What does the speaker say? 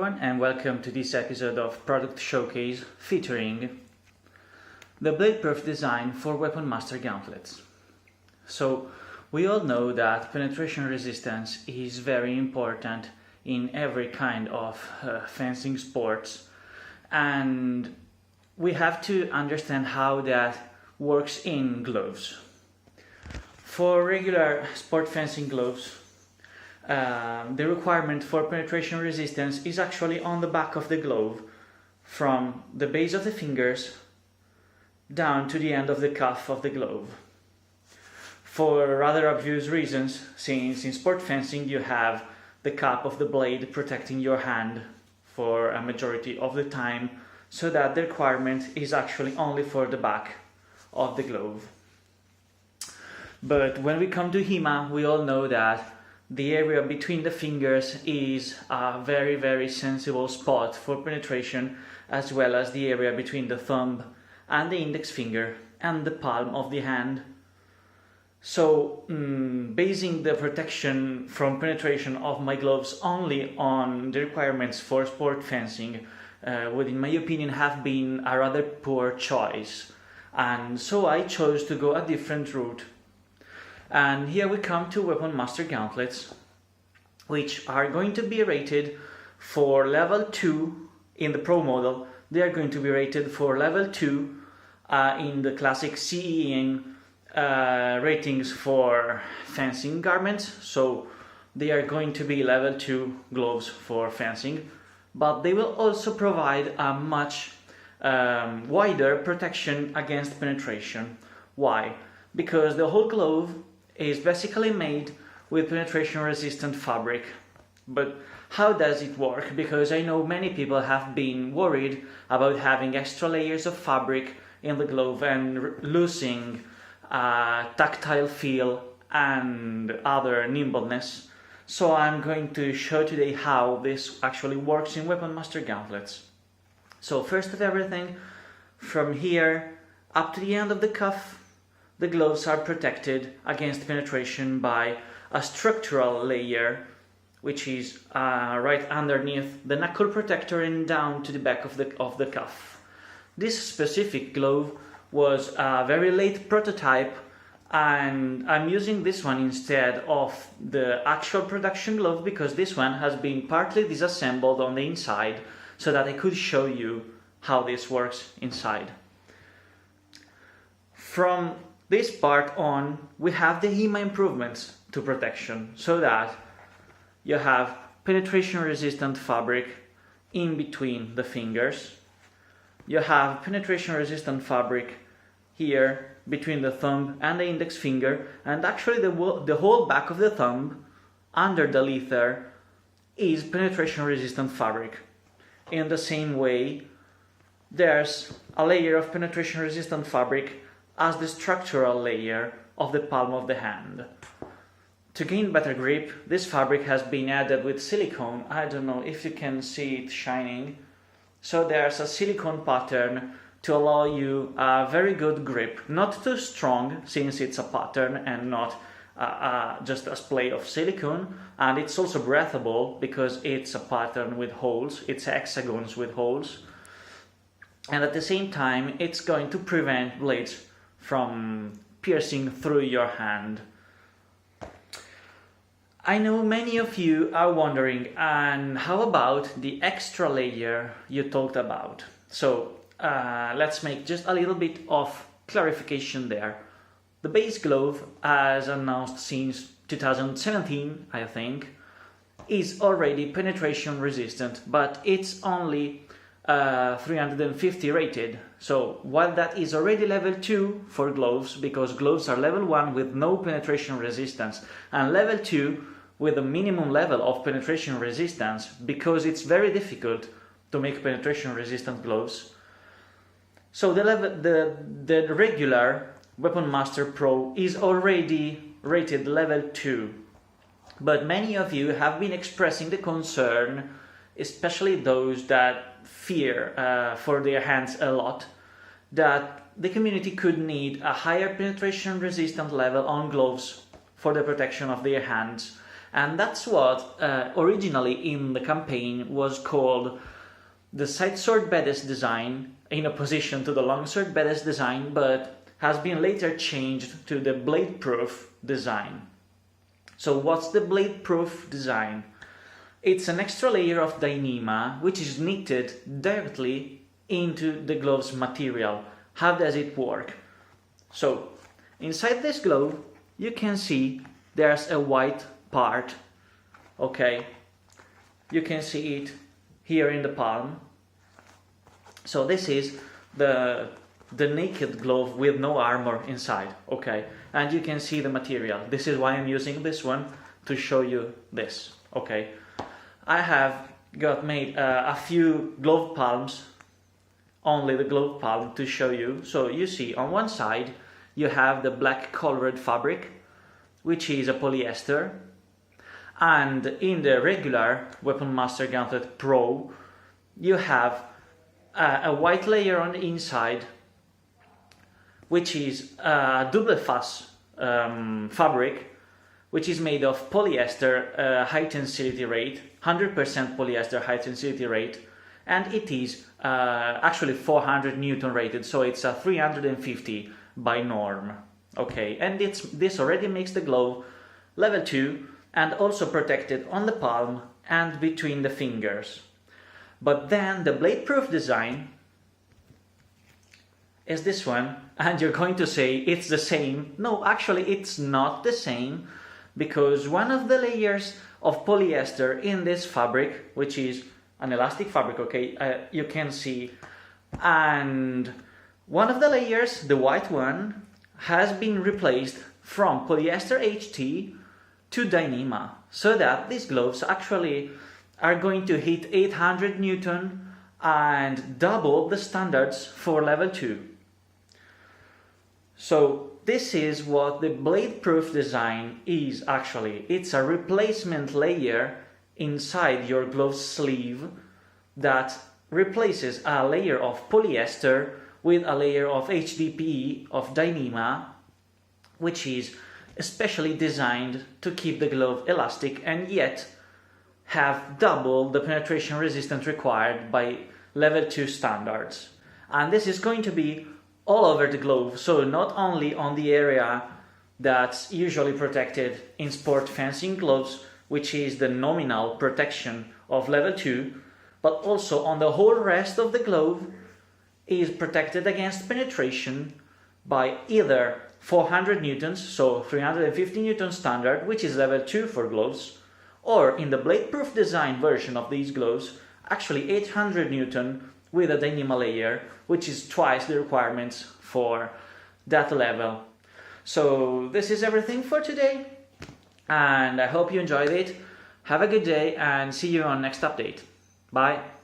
everyone, and welcome to this episode of Product Showcase featuring the BladeProof design for WeaponMaster gauntlets. So, we all know that penetration resistance is very important in every kind of fencing sports, and we have to understand how that works in gloves. For regular sport fencing gloves, the requirement for penetration resistance is actually on the back of the glove, from the base of the fingers down to the end of the cuff of the glove. For rather obvious reasons, since in sport fencing you have the cap of the blade protecting your hand for a majority of the time, so that the requirement is actually only for the back of the glove. But when we come to HEMA, we all know that the area between the fingers is a very sensible spot for penetration, as well as the area between the thumb and the index finger and the palm of the hand. So, basing the protection from penetration of my gloves only on the requirements for sport fencing would, in my opinion, have been a rather poor choice. And so I chose to go a different route. And here we come to WeaponMaster gauntlets, which are going to be rated for level 2 in the Pro model. They are going to be rated for level 2 in the classic CEing ratings for fencing garments. So they are going to be level 2 gloves for fencing, but they will also provide a much wider protection against penetration. Why? Because the whole glove is basically made with penetration resistant fabric. But how does it work? Because I know many people have been worried about having extra layers of fabric in the glove and losing tactile feel and other nimbleness. So I'm going to show today how this actually works in WeaponMaster gauntlets. So first of everything, from here up to the end of the cuff, the gloves are protected against penetration by a structural layer, which is right underneath the knuckle protector and down to the back of the cuff. This specific glove was a very late prototype, and I'm using this one instead of the actual production glove because this one has been partly disassembled on the inside so that I could show you how this works inside. From this part on, we have the HEMA improvements to protection, so that you have penetration resistant fabric in between the fingers. You have penetration resistant fabric here between the thumb and the index finger, and actually the whole back of the thumb under the leather is penetration resistant fabric. In the same way, there's a layer of penetration resistant fabric as the structural layer of the palm of the hand. To gain better grip, this fabric has been added with silicone. I don't know if you can see it shining. So there's a silicone pattern to allow you a very good grip. Not too strong, since it's a pattern and not just a splay of silicone. And it's also breathable because it's a pattern with holes. It's hexagons with holes. And at the same time, it's going to prevent blades from piercing through your hand. I know many of you are wondering, and how about the extra layer you talked about? So let's make just a little bit of clarification there. The base glove, as announced since 2017, I think, is already penetration resistant, but it's only 350 rated. So while that is already level 2 for gloves, because gloves are level 1 with no penetration resistance, and level 2 with a minimum level of penetration resistance, because it's very difficult to make penetration resistant gloves. So the regular WeaponMaster Pro is already rated level 2. But many of you have been expressing the concern, especially those that fear for their hands a lot, that the community could need a higher penetration resistant level on gloves for the protection of their hands. And that's what originally in the campaign was called the side sword badass design, in opposition to the long sword badass design, but has been later changed to the BladeProof design. So what's the BladeProof design? It's an extra layer of Dyneema which is knitted directly into the glove's material. How does it work? So inside this glove you can see there's a white part. Okay, you can see it here in the palm. So this is the naked glove with no armor inside. Okay, and you can see the material. This is why I'm using this one to show you this. Okay, I have got made a few glove palms, only the glove palm, to show you. So you see on one side you have the black colored fabric, which is a polyester, and in the regular WeaponMaster Gauntlet Pro you have a white layer on the inside, which is a double face fabric, which is made of polyester high tensility rate, 100% polyester high tensility rate, and it is actually 400 Newton rated, so it's a 350 by norm. Okay, and this already makes the glove level 2 and also protected on the palm and between the fingers. But then the BladeProof design is this one, and you're going to say it's the same. No, actually it's not the same, because one of the layers of polyester in this fabric, which is an elastic fabric, okay, you can see, and one of the layers, the white one, has been replaced from polyester HT to Dyneema, so that these gloves actually are going to hit 800 Newton and double the standards for level 2. So this is what the BladeProof design is actually. It's a replacement layer inside your glove sleeve that replaces a layer of polyester with a layer of HDPE of Dyneema, which is especially designed to keep the glove elastic and yet have double the penetration resistance required by level 2 standards. And this is going to be all over the glove, so not only on the area that's usually protected in sport fencing gloves, which is the nominal protection of level 2, but also on the whole rest of the glove is protected against penetration by either 400 newtons, so 350 newton standard, which is level 2 for gloves, or in the BladeProof design version of these gloves, actually 800 newton with a Dyneema layer, which is twice the requirements for that level. So this is everything for today, and I hope you enjoyed it. Have a good day and see you on next update. Bye.